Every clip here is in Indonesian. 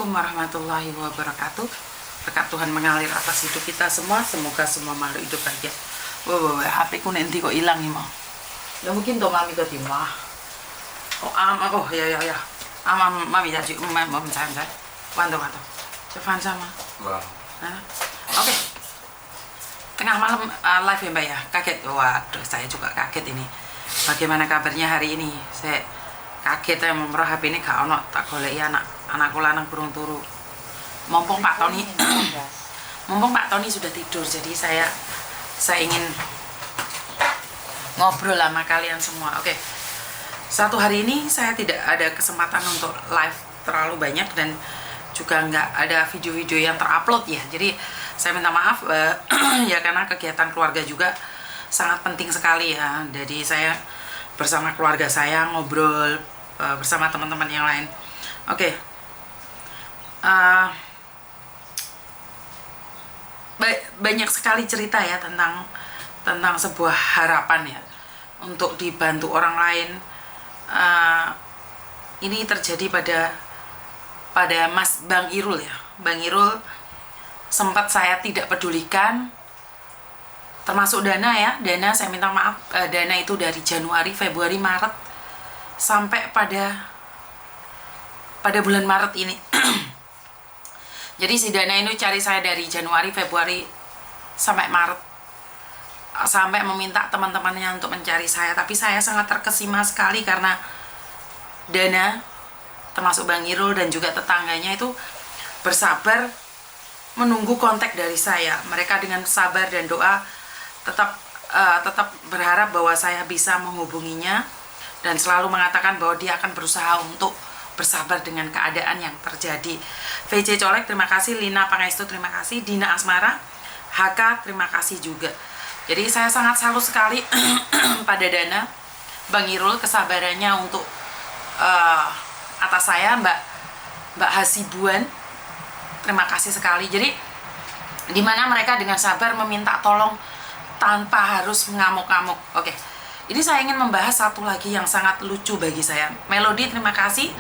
Assalamualaikum warahmatullahi wabarakatuh. Berkat Tuhan mengalir atas hidup kita semua. Semoga semua makhluk hidup bahagia. Wah, HP ku nanti kok hilang nih mau. Ya mungkin tuh mami ke timah. Oh ya. Mami jadi mami saya. Wanto. Cepat sama. Wah. Oke. Tengah malam live ya Mbak ya. Kaget. Waduh, saya juga kaget ini. Bagaimana kabarnya hari ini? Saya kaget ya memroh HP ini gak ono tak goleki anakku lanang burung turu. Mumpung Pak Tony sudah tidur, jadi saya ingin ngobrol sama kalian semua. Oke. Satu hari ini saya tidak ada kesempatan untuk live terlalu banyak dan juga nggak ada video-video yang terupload ya. Jadi saya minta maaf ya, karena kegiatan keluarga juga sangat penting sekali ya. Jadi saya bersama keluarga saya ngobrol bersama teman-teman yang lain. Oke. Banyak sekali cerita ya tentang sebuah harapan ya untuk dibantu orang lain. Ini terjadi pada Mas Bang Irul ya. Bang Irul sempat saya tidak pedulikan, termasuk dana ya. Dana saya minta maaf, dana itu dari Januari, Februari, Maret sampai pada bulan Maret ini. Jadi si dana ini cari saya dari Januari, Februari sampai Maret, sampai meminta teman-temannya untuk mencari saya. Tapi saya sangat terkesima sekali karena dana, termasuk Bang Irul dan juga tetangganya itu bersabar menunggu kontak dari saya. Mereka dengan sabar dan doa tetap berharap bahwa saya bisa menghubunginya dan selalu mengatakan bahwa dia akan berusaha untuk bersabar dengan keadaan yang terjadi. VC Colek terima kasih, Lina Pangestu terima kasih, Dina Asmara, HK terima kasih juga. Jadi saya sangat salut sekali pada dana, Bang Irul, kesabarannya untuk atas saya, Mbak Hasibuan terima kasih sekali. Jadi dimana mereka dengan sabar meminta tolong tanpa harus mengamuk-ngamuk. Oke. Ini saya ingin membahas satu lagi yang sangat lucu bagi saya. Melody terima kasih,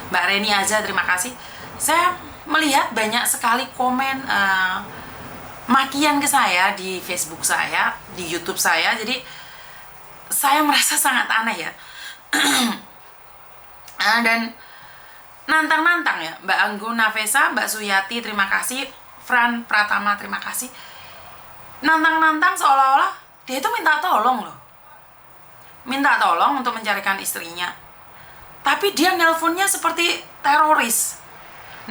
Mbak Reni Aza terima kasih. Saya melihat banyak sekali komen makian ke saya di Facebook saya, di YouTube saya. Jadi saya merasa sangat aneh ya. Dan nantang-nantang ya, Mbak Anggun Navesa, Mbak Suyati terima kasih, Fran Pratama terima kasih. Nantang-nantang seolah-olah dia itu minta tolong loh. Minta tolong untuk mencarikan istrinya. Tapi dia nelponnya seperti teroris.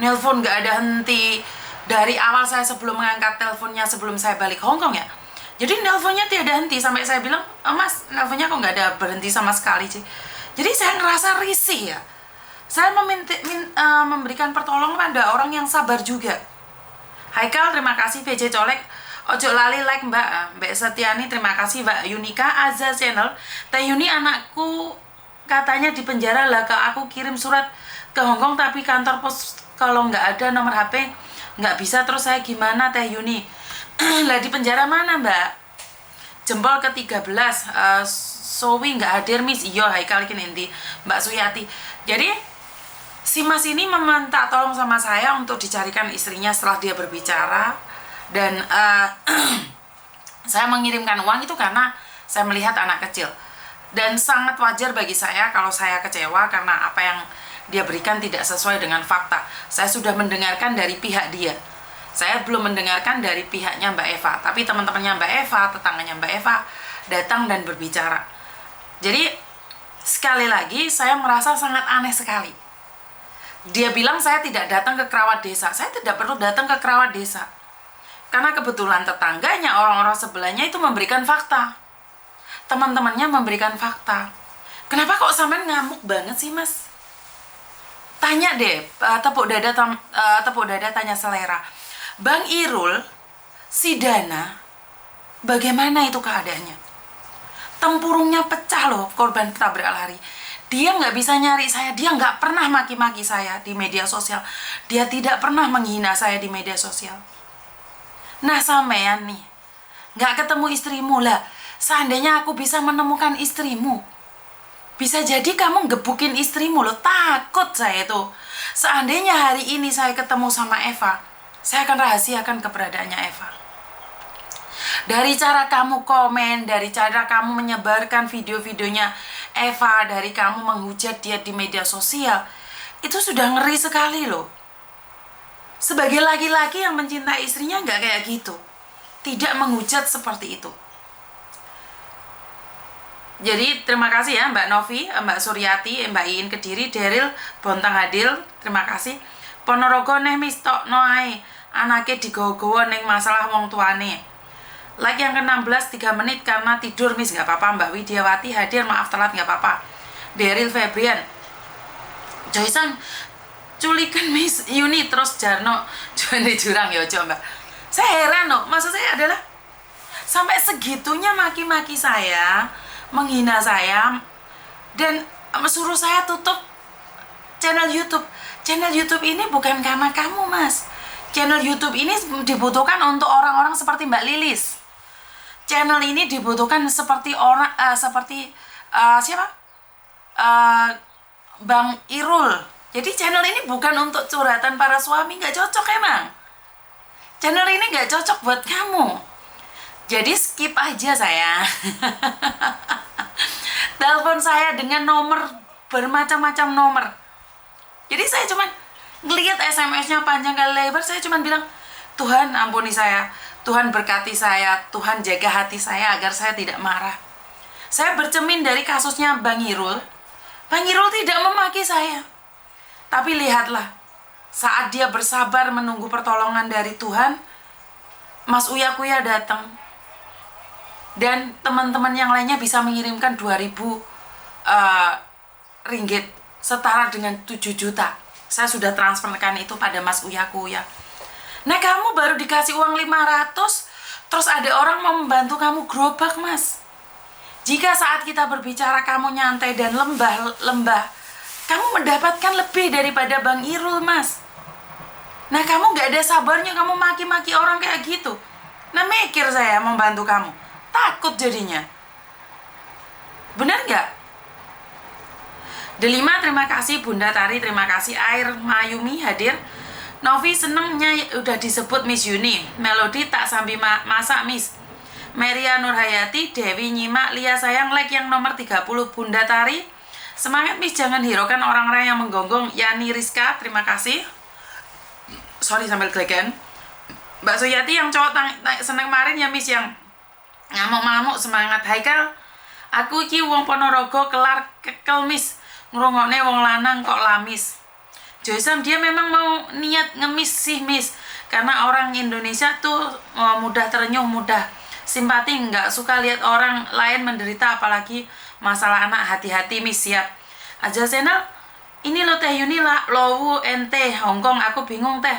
Nelpon gak ada henti. Dari awal saya sebelum mengangkat teleponnya, sebelum saya balik Hong Kong ya. Jadi nelponnya tiada henti. Sampai saya bilang, Mas, nelponnya kok gak ada berhenti sama sekali sih. Jadi saya ngerasa risih ya. Saya memberikan pertolongan pada orang yang sabar juga. Haikal terima kasih, VJ Colek. Ojo lali like Mbak Setiani terima kasih, Mbak Yunika Azza Channel. Teh Yuni anakku katanya di penjara lah, ke aku kirim surat ke Hongkong tapi kantor pos kalau nggak ada nomor HP nggak bisa, terus saya gimana Teh Yuni? Lah di penjara mana Mbak? Jempol ke-13 Sowi nggak hadir Miss. Iyo Haikal ini inti Mbak Suyati. Jadi si Mas ini meminta tolong sama saya untuk dicarikan istrinya setelah dia berbicara. Dan saya mengirimkan uang itu karena saya melihat anak kecil. Dan sangat wajar bagi saya kalau saya kecewa karena apa yang dia berikan tidak sesuai dengan fakta. Saya sudah mendengarkan dari pihak dia. Saya belum mendengarkan dari pihaknya Mbak Eva. Tapi teman-temannya Mbak Eva, tetangganya Mbak Eva datang dan berbicara. Jadi sekali lagi saya merasa sangat aneh sekali. Dia bilang saya tidak datang ke Kerawat Desa. Saya tidak perlu datang ke Kerawat Desa. Karena kebetulan tetangganya, orang-orang sebelahnya itu memberikan fakta. Teman-temannya memberikan fakta. Kenapa kok sampean ngamuk banget sih, Mas? Tanya deh, tepuk dada tanya selera. Bang Irul, si Dana, bagaimana itu keadaannya? Tempurungnya pecah loh, korban tabrak lari. Dia nggak bisa nyari saya, dia nggak pernah maki-maki saya di media sosial. Dia tidak pernah menghina saya di media sosial. Nah sampean nih, nggak ketemu istrimu lah. Seandainya aku bisa menemukan istrimu, Bisa jadi kamu gebukin istrimu loh. Takut saya tuh. Seandainya hari ini saya ketemu sama Eva, saya akan rahasiakan keberadaannya Eva. Dari cara kamu komen, dari cara kamu menyebarkan video-videonya Eva, dari kamu menghujat dia di media sosial, itu sudah ngeri sekali loh. Sebagai laki-laki yang mencintai istrinya nggak kayak gitu. Tidak menghujat seperti itu. Jadi terima kasih ya Mbak Novi, Mbak Suryati, Mbak Iin Kediri, Daryl Bontang Hadil, terima kasih. Ponorogo neh mistok noai, anake digowo-gowo neng masalah wong tuane. Like yang ke-16 3 menit karena tidur Miss, nggak apa-apa. Mbak Widiawati hadir, maaf telat, nggak apa-apa. Daryl Febrian, Joysan culikan Miss Yuni terus Jarno jualan di jurang ya coba. Saya heran loh, maksud saya adalah sampai segitunya maki-maki saya, menghina saya, dan suruh saya tutup channel YouTube. Channel YouTube ini bukan karena kamu Mas. Channel YouTube ini dibutuhkan untuk orang-orang seperti Mbak Lilis. Channel ini dibutuhkan seperti orang siapa? Bang Irul. Jadi channel ini bukan untuk curhatan para suami, nggak cocok emang. Channel ini nggak cocok buat kamu. Jadi skip aja saya. Telepon saya dengan nomor bermacam-macam nomor. Jadi saya cuman ngelihat SMS-nya panjang kali lebar, saya cuman bilang, Tuhan ampuni saya, Tuhan berkati saya, Tuhan jaga hati saya agar saya tidak marah. Saya bercermin dari kasusnya Bang Irul. Bang Irul tidak memaki saya. Tapi lihatlah, saat dia bersabar menunggu pertolongan dari Tuhan, Mas Uya Kuya datang. Dan teman-teman yang lainnya bisa mengirimkan 2.000 ringgit, setara dengan 7 juta. Saya sudah transferkan itu pada Mas Uya Kuya. Nah, kamu baru dikasih uang 500, terus ada orang mau membantu kamu gerobak, Mas. Jika saat kita berbicara kamu nyantai dan lembah, kamu mendapatkan lebih daripada Bang Irul, Mas. Nah, kamu gak ada sabarnya, kamu maki-maki orang kayak gitu. Nah, mikir saya membantu kamu. Takut jadinya. Benar gak? Delima, terima kasih. Bunda Tari, terima kasih. Air Mayumi hadir. Novi senengnya udah disebut Miss Yuni. Melodi tak sambil masak, Miss. Meria Nurhayati, Dewi nyimak, Lia sayang, like yang nomor 30. Bunda Tari, semangat Miss, jangan hiraukan orang-orang yang menggonggong. Yani Rizka, terima kasih. Sorry sambil gelegan. Mbak Suyati yang cowok seneng kemarin ya Miss, yang ngamuk-ngamuk, semangat. Haikal, aku iki wong Ponorogo kelar kekel Miss, ngrungokne wong lanang kok lamis. Joysan, dia memang mau niat ngemis sih Miss, karena orang Indonesia tuh mudah terenyuh, mudah simpati, nggak suka lihat orang lain menderita, apalagi masalah anak. Hati-hati Miss, siap. Aja Senal, ini lo Teh Yuni lah, Lowu ente Hongkong, aku bingung Teh,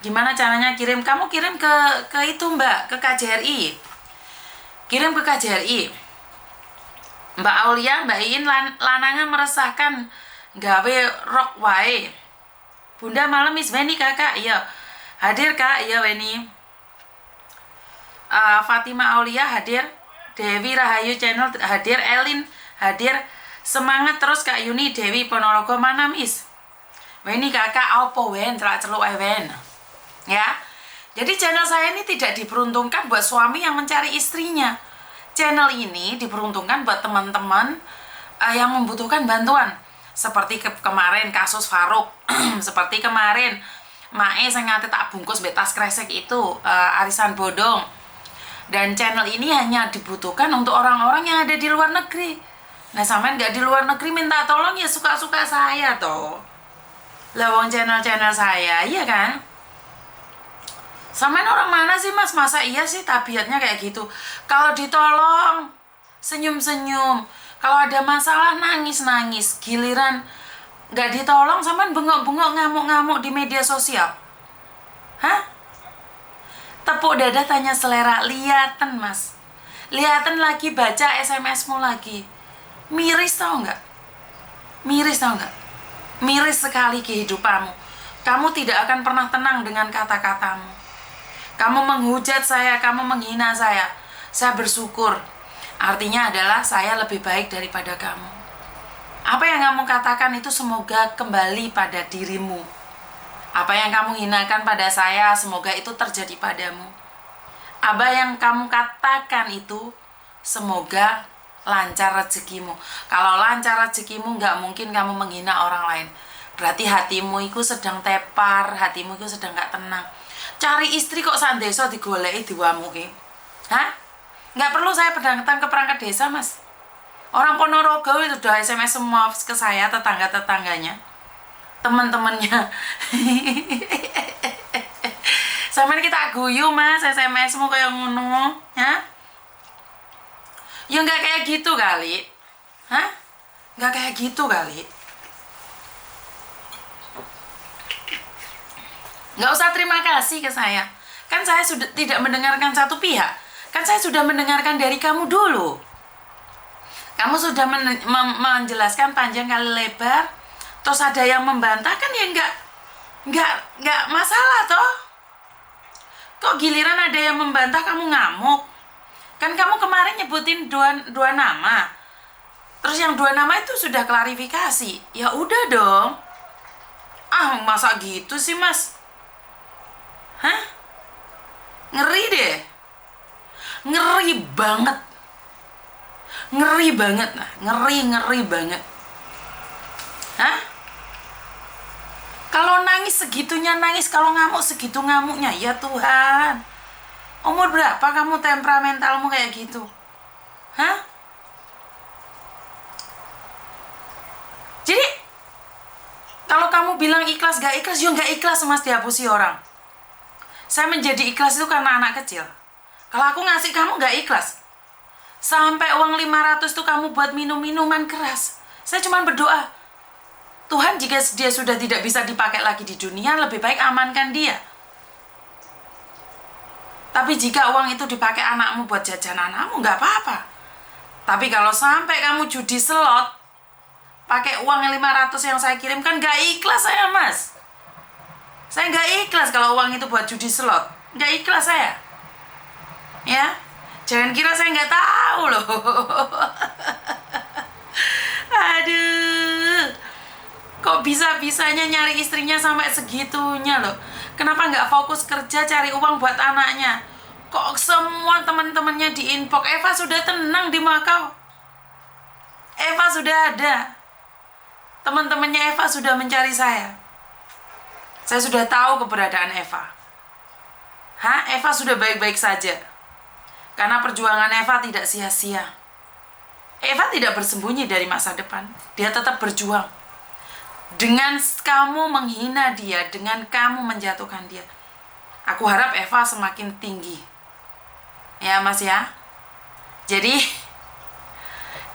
gimana caranya kirim? Kamu kirim ke itu Mbak, ke KJRI. Kirim ke KJRI. Mbak Aulia, Mbak Iin lanangan meresahkan, gawe rock wae. Bunda malam Miss Weni kakak, iya hadir kak, iya Weni. Fatima Aulia hadir, Dewi Rahayu channel hadir, Elin hadir. Semangat terus Kak Yuni. Dewi Ponorogo mana Miss? Weni kakak, apa wen celak-celuk wen. Ya. Jadi channel saya ini tidak diperuntukkan buat suami yang mencari istrinya. Channel ini diperuntukkan buat teman-teman yang membutuhkan bantuan. Seperti kemarin kasus Faruk. Seperti kemarin Mae saya ngate tak bungkus betas kresek itu, arisan bodong. Dan channel ini hanya dibutuhkan untuk orang-orang yang ada di luar negeri. Nah, sampean nggak di luar negeri minta tolong ya suka-suka saya toh. Lawang channel-channel saya, iya kan? Sampean orang mana sih Mas? Masa iya sih tabiatnya kayak gitu? Kalau ditolong senyum-senyum, kalau ada masalah nangis-nangis, giliran nggak ditolong sampean bengok-bengok, ngamuk-ngamuk di media sosial. Hah? Tepuk dada tanya selera, liaten Mas. Liaten lagi baca SMS-mu lagi. Miris tau nggak? Miris tau nggak? Miris sekali kehidupanmu. Kamu tidak akan pernah tenang dengan kata-katamu. Kamu menghujat saya, kamu menghina saya. Saya bersyukur. Artinya adalah saya lebih baik daripada kamu. Apa yang kamu katakan itu semoga kembali pada dirimu. Apa yang kamu hinakan pada saya, semoga itu terjadi padamu. Apa yang kamu katakan itu semoga lancar rezekimu. Kalau lancar rezekimu, nggak mungkin kamu menghina orang lain. Berarti hatimu itu sedang tepar, hatimu itu sedang nggak tenang. Cari istri kok sak desa digoleki diwamuki. Hah? Nggak perlu saya datang ke perangkat desa, Mas. Orang Ponorogo itu udah SMS semua ke saya, tetangga-tetangganya, teman-temannya. Sampai kita guyu, Mas, SMS-mu kayak ngono, ya? Ya nggak kayak gitu kali. Hah? Nggak kayak gitu kali. Nggak usah terima kasih ke saya. Kan saya sudah tidak mendengarkan satu pihak. Kan saya sudah mendengarkan dari kamu dulu. Kamu sudah menjelaskan panjang kali lebar. Terus ada yang membantah, kan ya nggak masalah toh. Kok giliran ada yang membantah kamu ngamuk? Kan kamu kemarin nyebutin dua nama. Terus yang 2 nama itu sudah klarifikasi. Ya udah dong. Ah, masa gitu sih, Mas? Hah? Ngeri deh. Ngeri banget. Ngeri banget. Nah, ngeri banget. Hah? Kalau nangis segitunya nangis, kalau ngamuk segitu ngamuknya. Ya Tuhan. Umur berapa kamu temperamentalmu kayak gitu? Hah? Jadi, kalau kamu bilang ikhlas gak ikhlas, ya gak ikhlas, Mas, dihapusi orang. Saya menjadi ikhlas itu karena anak kecil. Kalau aku ngasih kamu gak ikhlas. Sampai uang 500 tuh kamu buat minum-minuman keras. Saya cuma berdoa, Tuhan, jika dia sudah tidak bisa dipakai lagi di dunia, lebih baik amankan dia. Tapi jika uang itu dipakai anakmu buat jajan anakmu, nggak apa-apa. Tapi kalau sampai kamu judi slot, pakai uang 500 yang saya kirimkan, nggak ikhlas saya, Mas. Saya nggak ikhlas kalau uang itu buat judi slot. Nggak ikhlas saya. Ya, jangan kira saya nggak tahu loh. Aduh, kok bisa-bisanya nyari istrinya sampai segitunya loh. Kenapa nggak fokus kerja cari uang buat anaknya? Kok semua teman-temannya di inbox, Eva sudah tenang di Makau. Eva sudah ada. Teman-temannya Eva sudah mencari saya. Saya sudah tahu keberadaan Eva. Hah? Eva sudah baik-baik saja. Karena perjuangan Eva tidak sia-sia. Eva tidak bersembunyi dari masa depan. Dia tetap berjuang. Dengan kamu menghina dia, dengan kamu menjatuhkan dia, aku harap Eva semakin tinggi. Ya, Mas ya. Jadi,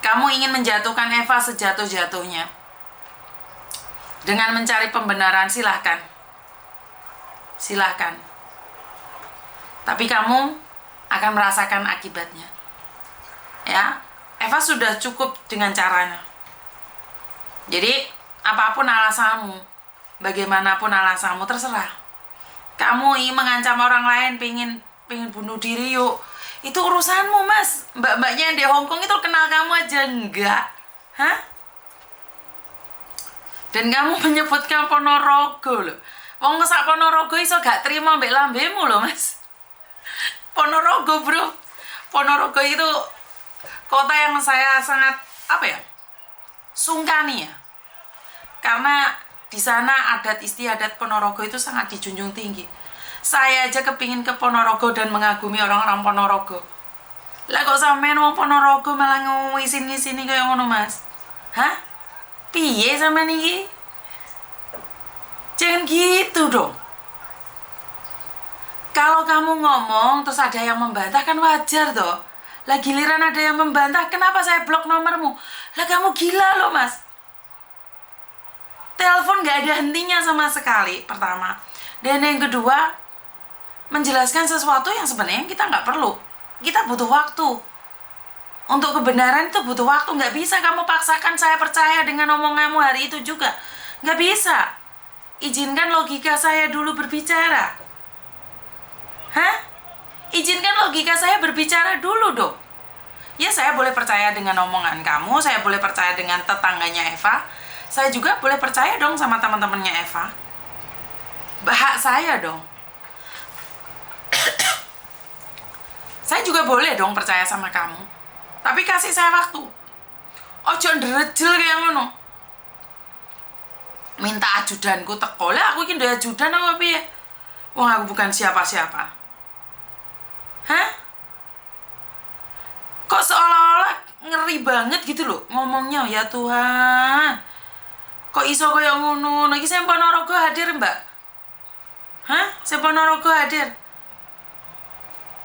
kamu ingin menjatuhkan Eva sejatuh-jatuhnya. Dengan mencari pembenaran, silahkan. Silahkan. Tapi kamu akan merasakan akibatnya. Ya, Eva sudah cukup dengan caranya. Jadi, apapun alasanmu, bagaimanapun alasanmu, terserah. Kamu ingin mengancam orang lain, pengen bunuh diri, yuk. Itu urusanmu, Mas. Mbak-mbaknya yang di Hongkong itu kenal kamu aja enggak? Hah? Dan kamu menyebutkan Ponorogo loh. Wong sak Ponorogo iso gak terima mbek lambemu loh, Mas. Ponorogo, bro. Ponorogo itu kota yang saya sangat, sungkani ya. Karena di sana adat istiadat Ponorogo itu sangat dijunjung tinggi. Saya aja kepingin ke Ponorogo dan mengagumi orang-orang Ponorogo. Lah kok sampean wong Ponorogo malah ngisini kayak ngono, Mas? Hah? Piye sampean iki? Jangan gitu dong. Kalau kamu ngomong terus ada yang membantah kan wajar toh. Lah giliran ada yang membantah, kenapa saya blok nomormu? Lah kamu gila loh, Mas. Telepon gak ada hentinya sama sekali, pertama. Dan yang kedua, menjelaskan sesuatu yang sebenarnya kita nggak perlu. Kita butuh waktu. Untuk kebenaran itu butuh waktu. Nggak bisa kamu paksakan saya percaya dengan omonganmu hari itu juga. Nggak bisa. Izinkan logika saya dulu berbicara. Hah? Izinkan logika saya berbicara dulu dong. Ya, saya boleh percaya dengan omongan kamu, saya boleh percaya dengan tetangganya Eva, saya juga boleh percaya dong sama teman-temannya Eva. Hak saya dong. Saya juga boleh dong percaya sama kamu. Tapi kasih saya waktu. Ojo nderejel kayak ngono. Minta ajudanku teko. Lah aku iki ndek ajudan apa piye? Wong aku bukan siapa-siapa. Hah? Kok seolah-olah ngeri banget gitu loh ngomongnya, ya Tuhan. Kok iso kaya ngono? Iki saya Ponorogo hadir, Mbak. Hah? Saya Ponorogo hadir.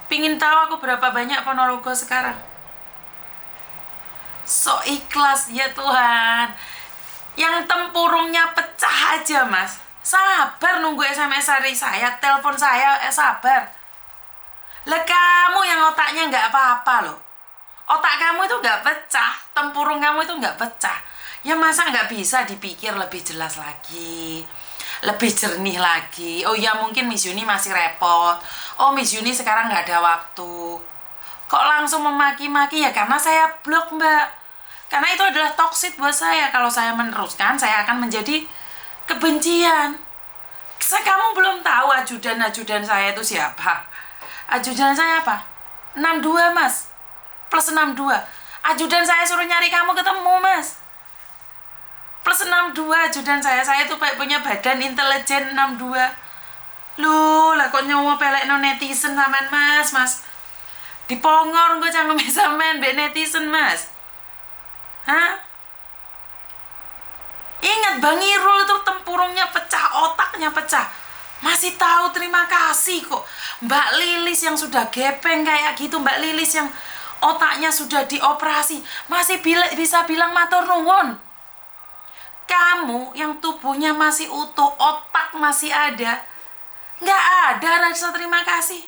Pingin tahu aku berapa banyak Ponorogo sekarang. So ikhlas ya Tuhan. Yang tempurungnya pecah aja, Mas. Sabar nunggu SMS dari saya, telepon saya, sabar. Lah kamu yang otaknya nggak apa-apa loh. Otak kamu itu nggak pecah, tempurung kamu itu nggak pecah. Ya masa nggak bisa dipikir lebih jelas lagi, lebih jernih lagi. Oh ya mungkin Miss Yuni masih repot. Oh Miss Yuni sekarang nggak ada waktu. Kok langsung memaki-maki? Ya karena saya blok, Mbak. Karena itu adalah toksik buat saya. Kalau saya meneruskan, saya akan menjadi kebencian. Kamu belum tahu ajudan-ajudan saya itu siapa. Ajudan saya apa? 62, Mas. Plus 62. Ajudan saya suruh nyari kamu ketemu, Mas. Plus 62 ajudan saya. Saya tuh punya badan intelijen 62. Loh, lah kok nyawa pelekno netizen sampean, Mas. Dipongor kok cangkeme sampean mbek netizen, Mas. Hah? Ingat Bang Irul itu tempurungnya pecah, otaknya pecah. Masih tahu terima kasih kok. Mbak Lilis yang sudah gepeng kayak gitu, Mbak Lilis yang otaknya sudah dioperasi, masih bisa bilang matur nuwun. Kamu yang tubuhnya masih utuh, otak masih ada, nggak ada rasa terima kasih.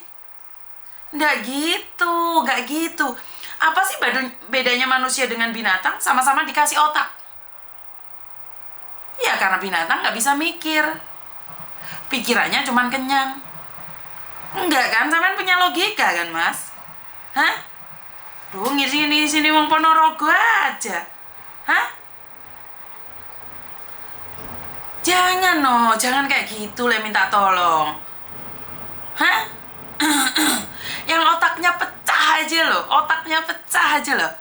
Nggak gitu. Apa sih bedanya manusia dengan binatang? Sama-sama dikasih otak. Ya karena binatang nggak bisa mikir. Pikirannya cuman kenyang. Enggak kan? Sampean punya logika kan, Mas? Hah? Duh, sini wong Ponorogo aja. Hah? Jangan kayak gitu le minta tolong. Hah? Yang otaknya pecah aja loh.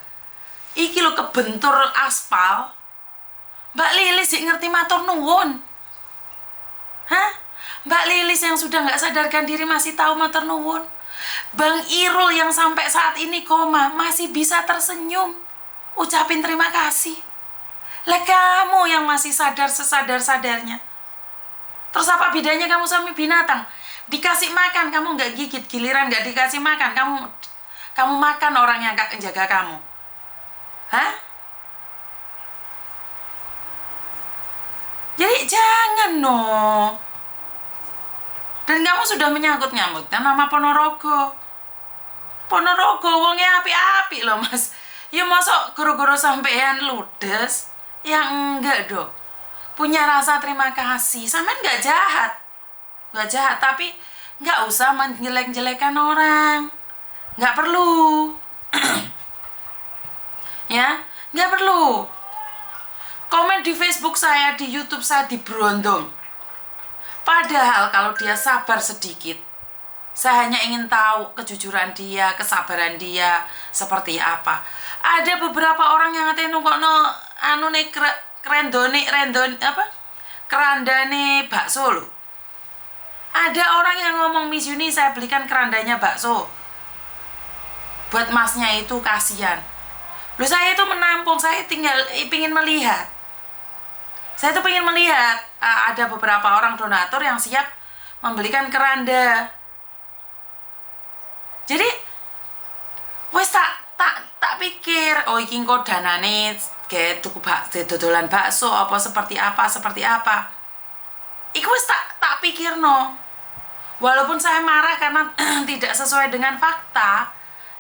Iki lo kebentur aspal. Mbak Lilis sih ngerti matur nuwun. Hah? Mbak Lilis yang sudah nggak sadarkan diri masih tahu matur nuwun. Bang Irul yang sampai saat ini koma masih bisa tersenyum, ucapin terima kasih. Lah kamu yang masih sesadar-sadarnya. Terus apa bedanya kamu sama binatang? Dikasih makan kamu nggak gigit, giliran nggak dikasih makan kamu makan orang yang jaga kamu. Hah? Jadi jangan Dan kamu sudah menyangkut-nyangkutkan nama Ponorogo. Ponorogo wongnya api-api loh, Mas. Ya masuk guru-guru sampean ludes. Ya enggak dong. Punya rasa terima kasih. Sampean nggak jahat. Nggak jahat, tapi nggak usah menjelek-jelekan orang. Nggak perlu. Ya, nggak perlu. Komen di Facebook saya, di YouTube saya diberondong. Padahal kalau dia sabar sedikit, saya hanya ingin tahu kejujuran dia, kesabaran dia seperti apa. Ada beberapa orang yang ngatain kok kerandane bakso loh. Ada orang yang ngomong, Miss Yuni saya belikan kerandanya bakso. Buat masnya itu kasihan. Loh saya itu menampung, saya tinggal ingin melihat. Saya tuh pengen melihat ada beberapa orang donatur yang siap membelikan keranda. Jadi wes tak pikir, oh iki kok danane kayak tuku dodolan bakso apa seperti apa. Iku wes tak pikir no. Walaupun saya marah karena tidak sesuai dengan fakta,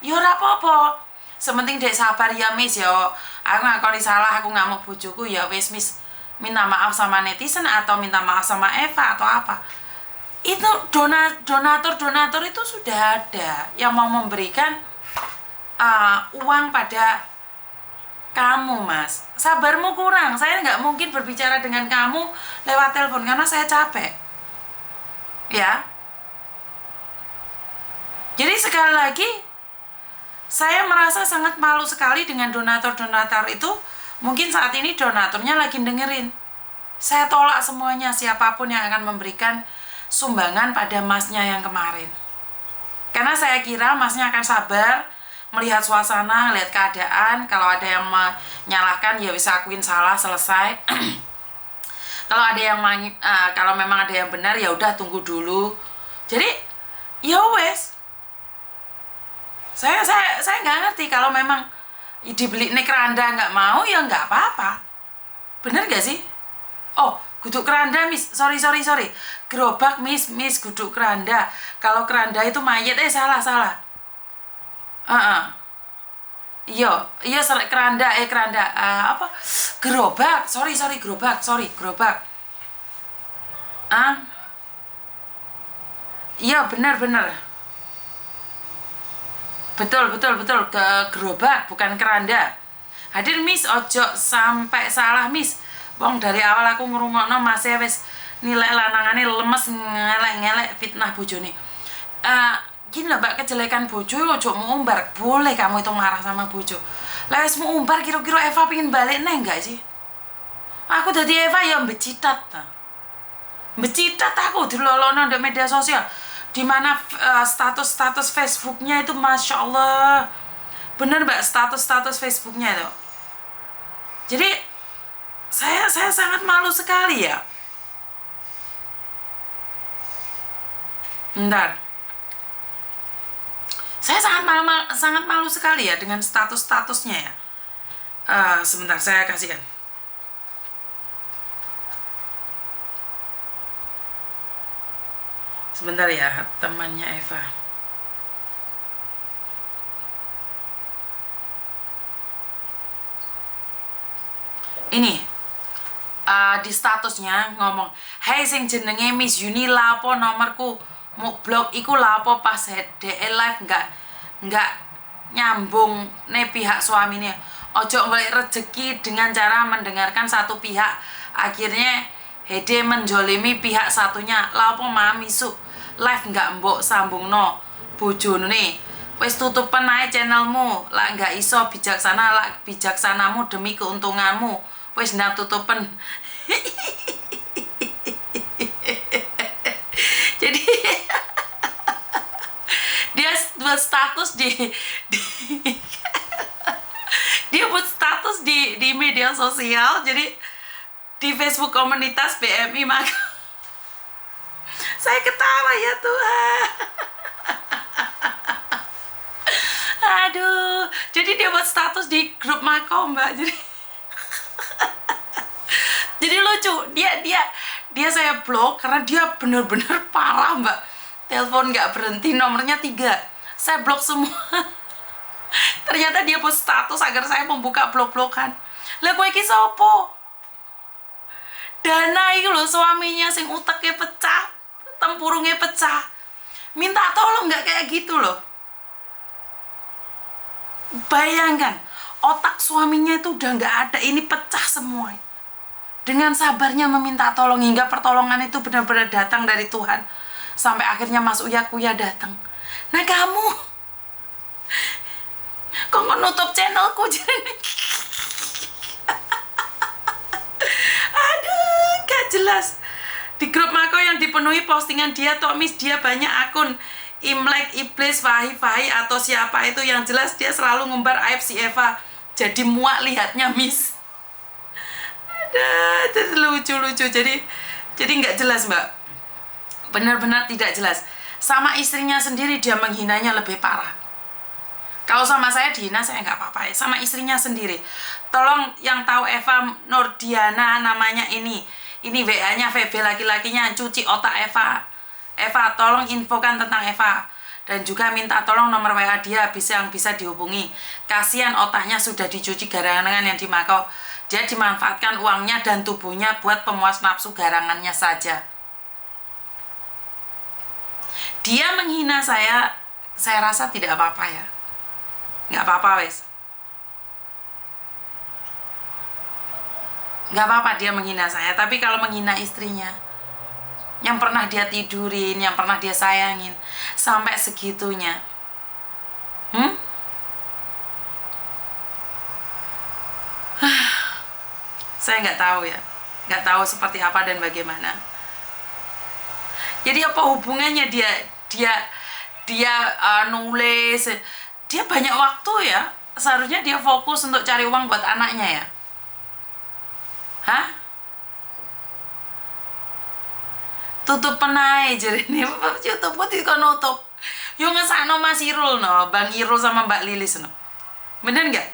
ya ora apa-apa. Sementing dek sabar ya Miss yo. Aku ngakoni salah, aku ngamuk bojoku ya wes Miss. Minta maaf sama netizen atau minta maaf sama Eva atau apa. Itu donatur itu sudah ada yang mau memberikan uang pada kamu, Mas. Sabarmu kurang. Saya nggak mungkin berbicara dengan kamu lewat telepon karena saya capek. Ya. Jadi sekali lagi, saya merasa sangat malu sekali dengan donatur-donatur itu. Mungkin saat ini donaturnya lagi dengerin. Saya tolak semuanya, siapapun yang akan memberikan sumbangan pada masnya yang kemarin. Karena saya kira masnya akan sabar, melihat suasana, melihat keadaan. Kalau ada yang menyalahkan, ya bisa akuin salah, selesai. Kalau ada yang kalau memang ada yang benar, ya udah tunggu dulu. Jadi ya wes. Saya nggak ngerti kalau memang dibeli nih keranda nggak mau, ya nggak apa-apa. Bener gak sih? Oh, guduk keranda, Miss. Sorry. Gerobak, Miss, guduk keranda. Kalau keranda itu mayat, salah. Iya, keranda. Apa? Gerobak. Sorry, gerobak. Iya, benar. Betul, ke gerobak, bukan keranda. Hadir, Miss, ojo sampai salah, Miss. Wong dari awal aku ngrungokno Mas wis nilai lanangane lemes ngelek-ngelek fitnah bojone. Gini lah Mbak, kejelekan bojo ojo mau umbar. Boleh kamu itu marah sama bojo. Lah wis mau umbar kira-kira Eva pengen balik neng enggak sih? Aku dadi Eva ya mbecitat ta. Mbecitat aku dilolono di media sosial. Di mana status Facebooknya itu Masya Allah. Bener Mbak, status Facebooknya itu. Jadi saya sangat malu sekali ya. Bentar. Saya sangat malu sekali ya dengan statusnya ya. Sebentar saya kasihkan. Sebentar ya, temannya Eva. Ini di statusnya ngomong, "Hey sing jenenge Miss Yuni lapo nomorku mau blog iku lapo pas DE live nggak nyambung nih pihak suaminya. Ojo golek rezeki dengan cara mendengarkan satu pihak. Akhirnya Hede menjolimi pihak satunya. Lapo mami su live nggak mbok sambung no bojone. Wes tutupen ae channelmu. Lah nggak iso bijaksana, lah bijaksanamu demi keuntunganmu. Wes ndak tutupen." Jadi dia buat status dia buat status di media sosial. Jadi di Facebook komunitas BMI, maka saya ketawa ya Tuhan. Aduh, jadi dia buat status di grup Mako Mbak. Jadi lucu, dia saya blok karena dia bener-bener parah Mbak. Telepon nggak berhenti, nomornya 3. Saya blok semua. Ternyata dia post status agar saya membuka blok-blokan. Lah kowe iki sapa? Dana iki lho suaminya sing uteknya pecah, tempurungnya pecah. Minta tolong nggak kayak gitu loh. Bayangkan, otak suaminya itu udah nggak ada, ini pecah semua. Dengan sabarnya meminta tolong hingga pertolongan itu benar-benar datang dari Tuhan. Sampai akhirnya Mas Uya Kuya datang. Nah kamu kok menutup channelku jadi? Aduh, gak jelas. Di grup Mako yang dipenuhi postingan dia toh Miss, dia banyak akun Imlek, Iblis, Fahi atau siapa itu, yang jelas dia selalu ngumbar aib si Eva. Jadi muak lihatnya Miss. Ada lucu-lucu. Jadi nggak jelas Mbak. Benar-benar tidak jelas. Sama istrinya sendiri dia menghinanya lebih parah. Kalau sama saya dihina saya nggak apa-apa ya. Sama istrinya sendiri. Tolong yang tahu Eva Nurdiana namanya ini WA-nya VB laki-lakinya, cuci otak Eva. Eva tolong infokan tentang Eva. Dan juga minta tolong nomor WA dia yang bisa dihubungi. Kasihan otaknya sudah dicuci garangan yang di Makau. Dia dimanfaatkan uangnya dan tubuhnya buat pemuas nafsu garangannya saja. Dia menghina saya rasa tidak apa-apa ya. Nggak apa-apa wes. Nggak apa-apa dia menghina saya, tapi kalau menghina istrinya, yang pernah dia tidurin, yang pernah dia sayangin, sampai segitunya, saya nggak tahu ya, nggak tahu seperti apa dan bagaimana. Jadi apa hubungannya dia nulis, dia banyak waktu ya, seharusnya dia fokus untuk cari uang buat anaknya ya. Hah? Tutup penai jadi ini YouTube putih kok nutup. Yo ngesano Mas Irul no, Bang Irul sama Mbak Lilis no. Bener nggak?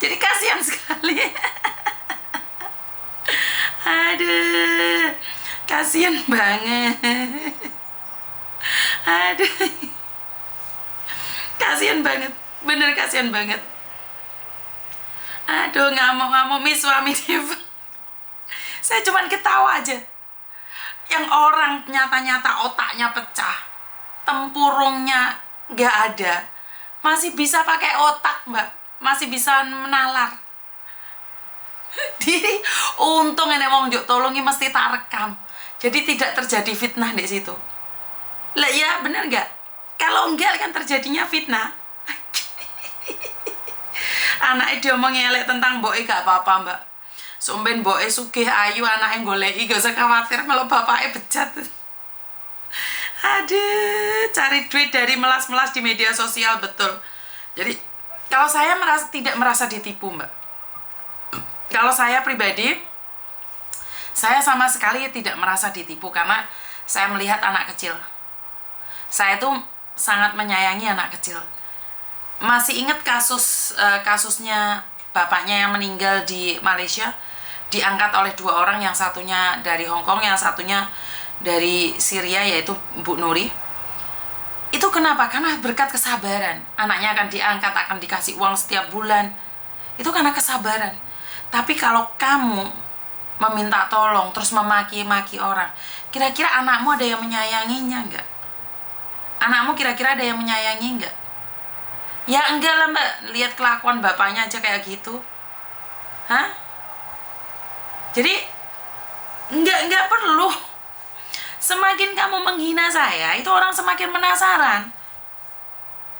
Jadi kasihan sekali. Aduh, kasihan banget. Aduh, kasihan banget, bener kasihan banget. Aduh, ngamuk-ngamuk mi suami dia. Saya cuman ketawa aja. Yang orang nyata-nyata otaknya pecah, tempurungnya nggak ada, masih bisa pakai otak mbak, masih bisa menalar. Jadi untung ini wong juk tolongi mesti tak rekam, jadi tidak terjadi fitnah di situ. Lah ya bener nggak? Kalau enggak kan terjadinya fitnah. Anaknya dia mau ngelek tentang boe gak apa-apa mbak. Sumben boe sugih ayu anaknya goleki, gak usah khawatir kalau bapaknya bejat. Aduh, cari duit dari melas-melas di media sosial betul. Jadi kalau saya tidak merasa ditipu mbak. Kalau saya pribadi, saya sama sekali tidak merasa ditipu karena saya melihat anak kecil. Saya tuh sangat menyayangi anak kecil. Masih ingat kasusnya bapaknya yang meninggal di Malaysia, diangkat oleh 2 orang, yang satunya dari Hong Kong, yang satunya dari Syria, yaitu Bu Nuri. Itu kenapa? Karena berkat kesabaran. Anaknya akan diangkat, akan dikasih uang setiap bulan. Itu karena kesabaran. Tapi kalau kamu meminta tolong terus memaki-maki orang, kira-kira anakmu ada yang menyayanginya enggak? Anakmu kira-kira ada yang menyayangi enggak? Ya enggak lah mbak, lihat kelakuan bapaknya aja kayak gitu. Hah? Jadi enggak perlu. Semakin kamu menghina saya, itu orang semakin penasaran.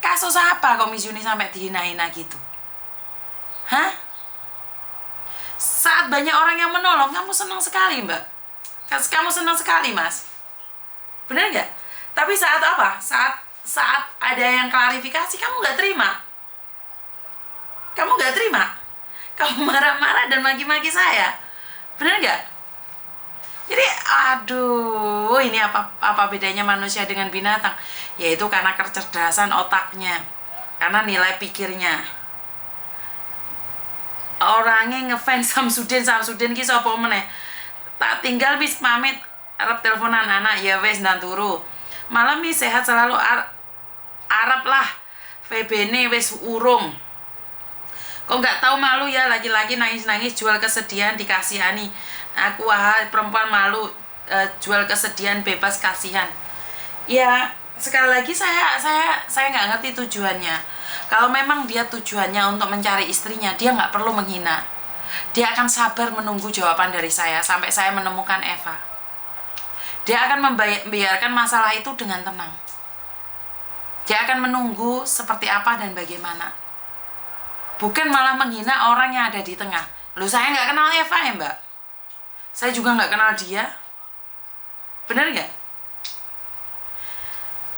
Kasus apa kok Miss Yuni sampai dihina-hina gitu? Hah? Saat banyak orang yang menolong, kamu senang sekali mbak. Kamu senang sekali mas. Bener nggak? Tapi saat apa? Saat ada yang klarifikasi, kamu nggak terima. Kamu nggak terima. Kamu marah-marah dan maki-maki saya. Bener nggak? Jadi, aduh, ini apa bedanya manusia dengan binatang? Yaitu karena kecerdasan otaknya, karena nilai pikirnya. Orangnya ngefans Samsudin ki sapa meneh. Tak tinggal bis pamit arep teleponan anak ya wes dan turu. Malam nih sehat selalu Arab lah. VBN wes urung. Kok nggak tahu malu ya, laki-laki nangis-nangis jual kesedihan dikasihani. Aku perempuan malu jual kesedihan bebas kasihan. Ya sekali lagi saya nggak ngerti tujuannya. Kalau memang dia tujuannya untuk mencari istrinya, dia nggak perlu menghina. Dia akan sabar menunggu jawaban dari saya sampai saya menemukan Eva. Dia akan membiarkan masalah itu dengan tenang. Dia akan menunggu seperti apa dan bagaimana. Bukan malah menghina orang yang ada di tengah. Loh, saya nggak kenal Eva ya mbak. Saya juga nggak kenal dia. Bener nggak?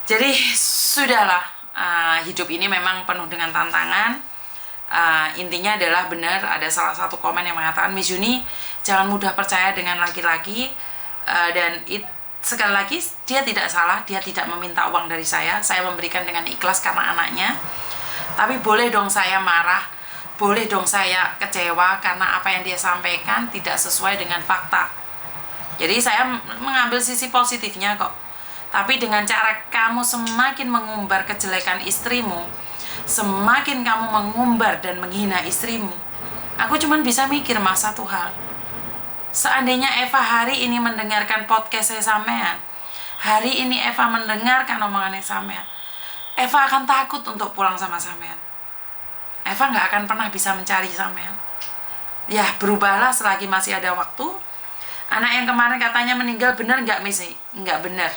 Jadi sudahlah. Hidup ini memang penuh dengan tantangan. Intinya adalah benar, ada salah satu komen yang mengatakan, Miss Yuni jangan mudah percaya dengan laki-laki, dan sekali lagi dia tidak salah, dia tidak meminta uang dari saya memberikan dengan ikhlas karena anaknya. Tapi boleh dong saya marah, boleh dong saya kecewa karena apa yang dia sampaikan tidak sesuai dengan fakta. Jadi saya mengambil sisi positifnya kok. Tapi dengan cara kamu semakin mengumbar kejelekan istrimu, semakin kamu mengumbar dan menghina istrimu, aku cuma bisa mikir mas satu hal. Seandainya Eva hari ini mendengarkan podcast saya sampean, hari ini Eva mendengarkan omongannya sampean, Eva akan takut untuk pulang sama sampean. Eva nggak akan pernah bisa mencari sampean. Ya, berubahlah selagi masih ada waktu. Anak yang kemarin katanya meninggal benar nggak, Miss? Nggak benar.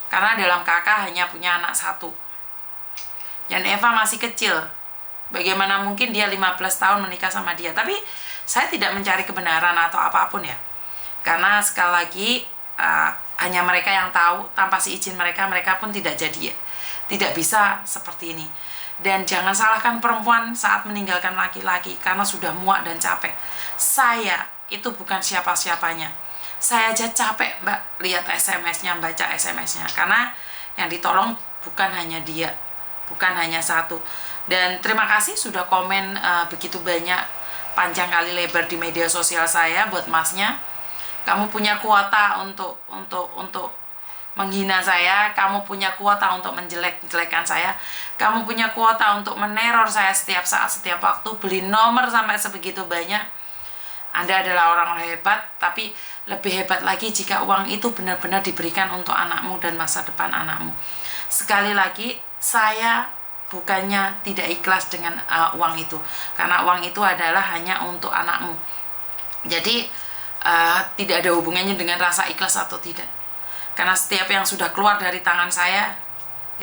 Karena dalam kakak hanya punya anak satu. Dan Eva masih kecil. Bagaimana mungkin dia 15 tahun menikah sama dia? Tapi saya tidak mencari kebenaran atau apapun ya. Karena sekali lagi hanya mereka yang tahu. Tanpa seizin mereka, mereka pun tidak jadi ya. Tidak bisa seperti ini. Dan jangan salahkan perempuan saat meninggalkan laki-laki karena sudah muak dan capek. Saya itu bukan siapa-siapanya. Saya aja capek, Mbak, lihat SMS-nya, baca SMS-nya. Karena yang ditolong bukan hanya dia, bukan hanya satu. Dan terima kasih sudah komen begitu banyak, panjang kali lebar di media sosial saya buat Masnya. Kamu punya kuota untuk menghina saya, kamu punya kuota untuk menjelek-jelekan saya, kamu punya kuota untuk meneror saya setiap saat, setiap waktu, beli nomor sampai sebegitu banyak. Anda adalah orang hebat, tapi lebih hebat lagi jika uang itu benar-benar diberikan untuk anakmu dan masa depan anakmu. Sekali lagi, saya bukannya tidak ikhlas dengan uang itu, karena uang itu adalah hanya untuk anakmu. Jadi, tidak ada hubungannya dengan rasa ikhlas atau tidak. Karena setiap yang sudah keluar dari tangan saya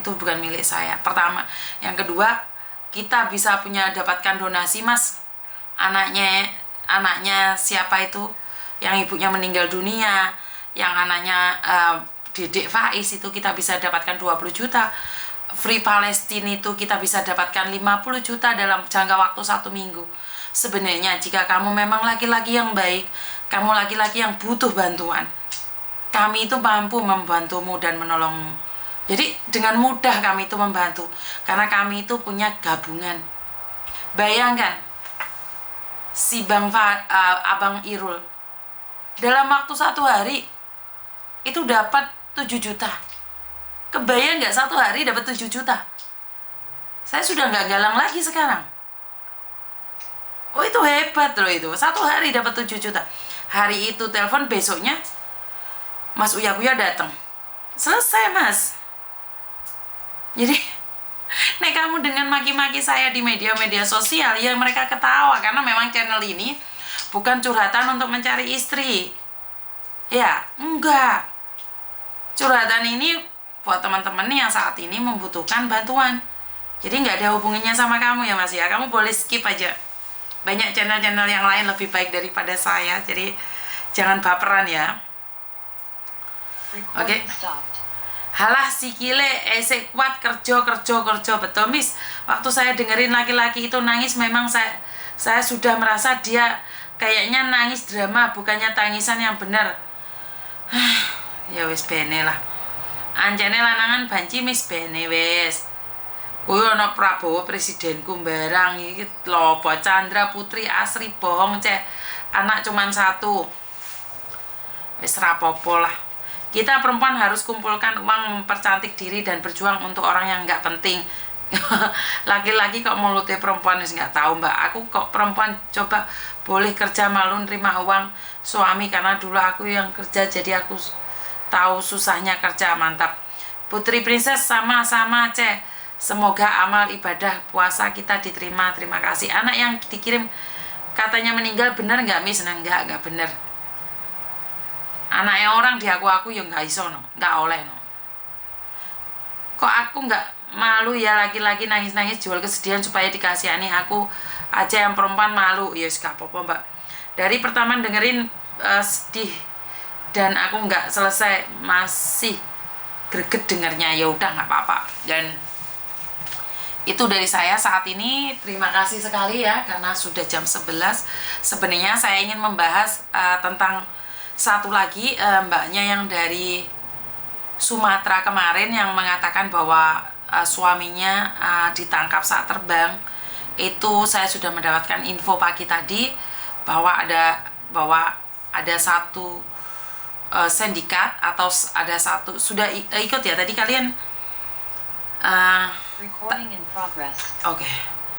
itu bukan milik saya. Pertama, yang kedua, kita bisa dapatkan donasi, Mas. Anaknya siapa itu? Yang ibunya meninggal dunia, yang anaknya Dedek Faiz itu kita bisa dapatkan 20 juta. Free Palestine itu kita bisa dapatkan 50 juta dalam jangka waktu 1 minggu. Sebenarnya jika kamu memang laki-laki yang baik, kamu laki-laki yang butuh bantuan, kami itu mampu membantumu dan menolongmu. Jadi dengan mudah kami itu membantu. Karena kami itu punya gabungan. Bayangkan, si Abang Irul, dalam waktu 1 hari, itu dapat 7 juta. Kebayang nggak 1 hari dapat 7 juta? Saya sudah nggak galang lagi sekarang. Oh, itu hebat loh itu. 1 hari dapat 7 juta. Hari itu telepon, besoknya Mas Uya datang. Selesai, Mas. Jadi, nek kamu dengan maki-maki saya di media-media sosial, ya mereka ketawa. Karena memang channel ini bukan curhatan untuk mencari istri. Ya, enggak. Curhatan ini buat teman-teman yang saat ini membutuhkan bantuan. Jadi nggak ada hubungannya sama kamu ya, Mas ya. Kamu boleh skip aja. Banyak channel-channel yang lain lebih baik daripada saya. Jadi, jangan baperan ya. Oke. Halah si kile esek kuat kerja betul, Miss. Waktu saya dengerin laki-laki itu nangis, memang saya sudah merasa dia kayaknya nangis drama, bukannya tangisan yang benar. Ya wis bene lah. Anjene lanangan banci, Miss, bene wis. Kuwi ana Prabowo presidenku barang iki lho, Chandra Putri Asri bohong cek. Anak cuman 1. Wis rapopo lah. Kita perempuan harus kumpulkan uang, mempercantik diri dan berjuang untuk orang yang nggak penting. Laki-laki kok mulutnya perempuan nggak tahu, Mbak. Aku kok perempuan coba boleh kerja malu nerima uang suami karena dulu aku yang kerja, jadi aku tahu susahnya kerja. Mantap. Putri Princess sama-sama, Cek. Semoga amal ibadah puasa kita diterima. Terima kasih. Anak yang dikirim katanya meninggal, bener nggak, Miss? Nah, nggak bener. Anaknya orang diaku-aku ya nggak iso no, nggak oleh no. Kok aku nggak malu ya, laki-laki nangis-nangis jual kesedihan supaya dikasihani, aku aja yang perempuan malu. Ya gak apa-apa, Mbak. Dari pertama dengerin sedih dan aku nggak selesai masih greget dengernya, ya udah nggak apa-apa. Dan itu dari saya saat ini. Terima kasih sekali ya karena sudah jam 11. Sebenarnya saya ingin membahas tentang satu lagi mbaknya yang dari Sumatera kemarin yang mengatakan bahwa suaminya ditangkap saat terbang. Itu saya sudah mendapatkan info pagi tadi bahwa ada satu sindikat atau ada satu sudah ikut ya tadi kalian. Recording in progress. Oke.